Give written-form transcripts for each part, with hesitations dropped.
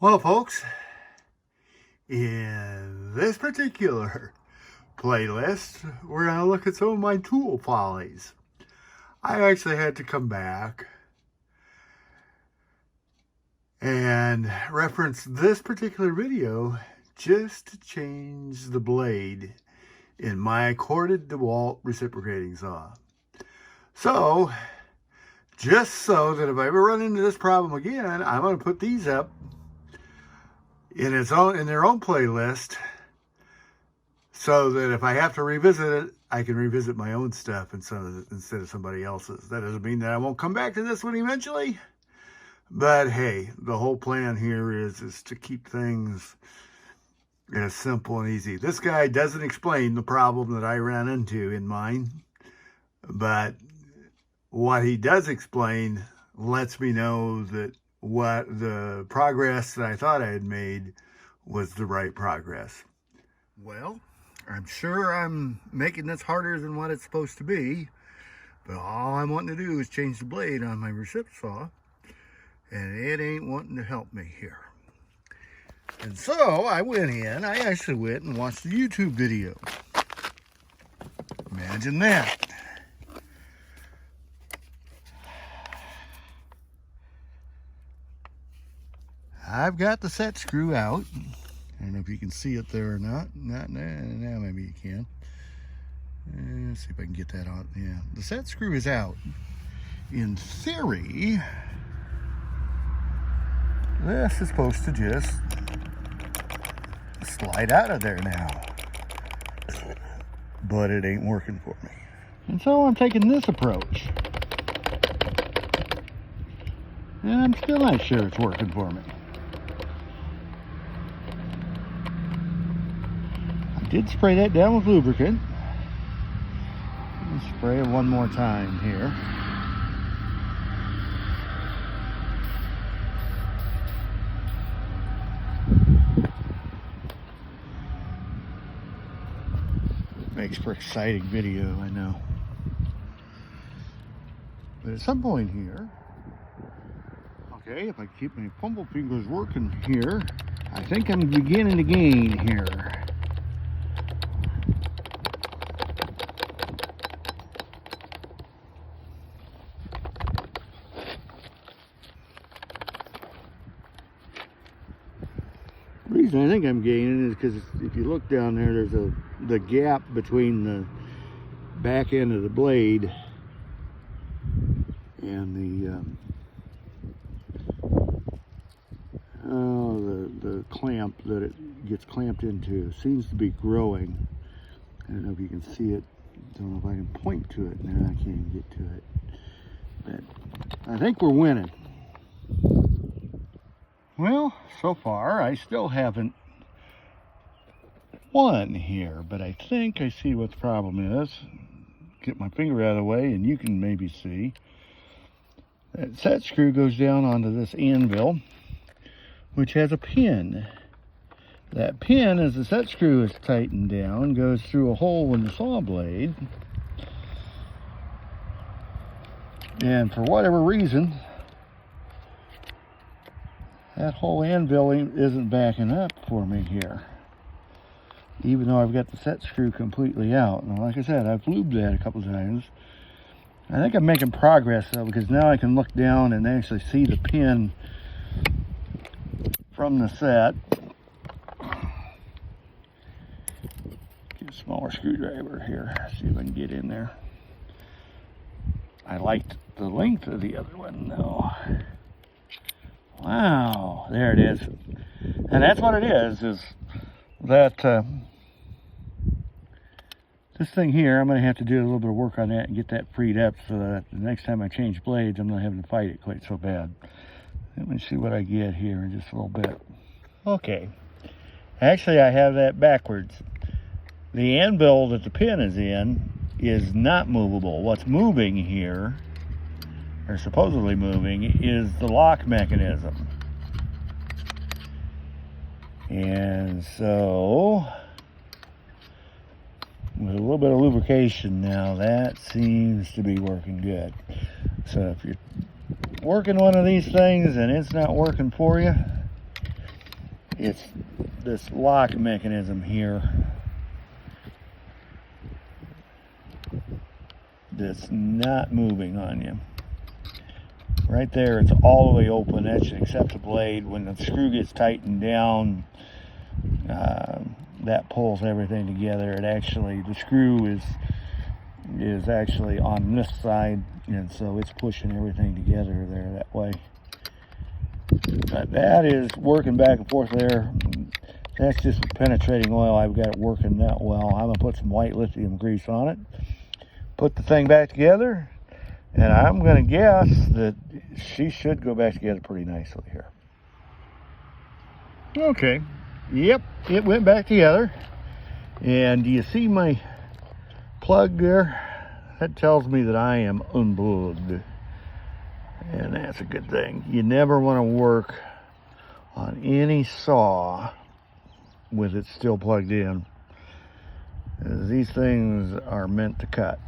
Well, folks, in this particular playlist, we're going to look at some of my tool follies. I actually had to come back and reference this particular video just to change the blade in my corded Dewalt reciprocating saw. So, just so that if I ever run into this problem again, I'm going to put these up in their own playlist, so that if I have to revisit it, I can revisit my own stuff instead of somebody else's. That doesn't mean that I won't come back to this one eventually, but hey, the whole plan here is to keep things as simple and easy. This guy doesn't explain the problem that I ran into in mine, but what he does explain lets me know that what the progress that I thought I had made was the right progress. Well, I'm sure I'm making this harder than what it's supposed to be, but all I'm wanting to do is change the blade on my recip saw, and it ain't wanting to help me here. And so I actually went and watched a YouTube video. Imagine that. I've got the set screw out. I don't know if you can see it there or not. Now maybe you can. Let's see if I can get that out. Yeah, the set screw is out. In theory, this is supposed to just slide out of there now. But it ain't working for me. And so I'm taking this approach. And I'm still not sure it's working for me. Did spray that down with lubricant. Let's spray it one more time here. Makes for exciting video, I know. But at some point here, okay, if I keep my fumble fingers working here, I think I'm beginning to gain here. The reason I think I'm gaining is because if you look down there, there's the gap between the back end of the blade and the clamp that it gets clamped into seems to be growing. I don't know if you can see it. Don't know if I can point to it. No, I can't get to it. But I think we're winning. Well, so far, I still haven't won here, but I think I see what the problem is. Get my finger out of the way, and you can maybe see. That set screw goes down onto this anvil, which has a pin. That pin, as the set screw is tightened down, goes through a hole in the saw blade. And for whatever reason, that whole anvil isn't backing up for me here, even though I've got the set screw completely out. And like I said, I've lubed that a couple times. I think I'm making progress though, because now I can look down and actually see the pin from the set. Get a smaller screwdriver here, see if I can get in there. I liked the length of the other one though. Wow, there it is. And that's what it is that this thing here, I'm going to have to do a little bit of work on that and get that freed up so that the next time I change blades, I'm not having to fight it quite so bad. Let me see what I get here in just a little bit. Okay. Actually, I have that backwards. The anvil that the pin is in is not movable. What's moving here, or supposedly moving, is the lock mechanism. And so, with a little bit of lubrication now, that seems to be working good. So if you're working one of these things and it's not working for you, it's this lock mechanism here that's not moving on you. Right there, it's all the way open. That should accept the blade. When the screw gets tightened down, that pulls everything together. It actually, the screw is actually on this side, and so it's pushing everything together there that way. But that is working back and forth there. That's just penetrating oil. I've got it working that well. I'm gonna put some white lithium grease on it, put the thing back together, and I'm gonna guess that she should go back together pretty nicely here. Okay, yep, it went back together. And do you see my plug there? That tells me that I am unplugged, and that's a good thing. You never want to work on any saw with it still plugged in. These things are meant to cut,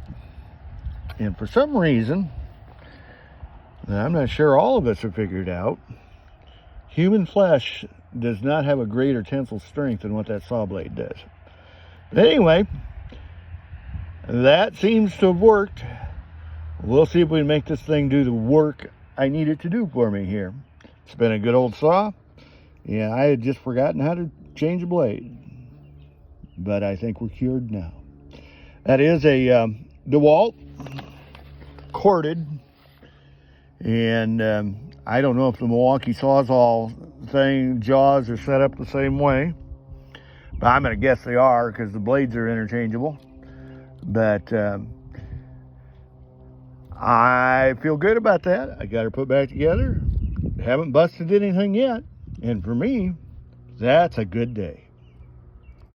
and for some reason that I'm not sure all of us have figured out, human flesh does not have a greater tensile strength than what that saw blade does. But anyway, that seems to have worked. We'll see if we can make this thing do the work I need it to do for me here. It's been a good old saw. Yeah, I had just forgotten how to change a blade, but I think we're cured now. That is a Dewalt corded, and I don't know if the Milwaukee Sawzall jaws are set up the same way, but I'm gonna guess they are because the blades are interchangeable. But I feel good about that. I got her put back together. Haven't busted anything yet, and for me, that's a good day.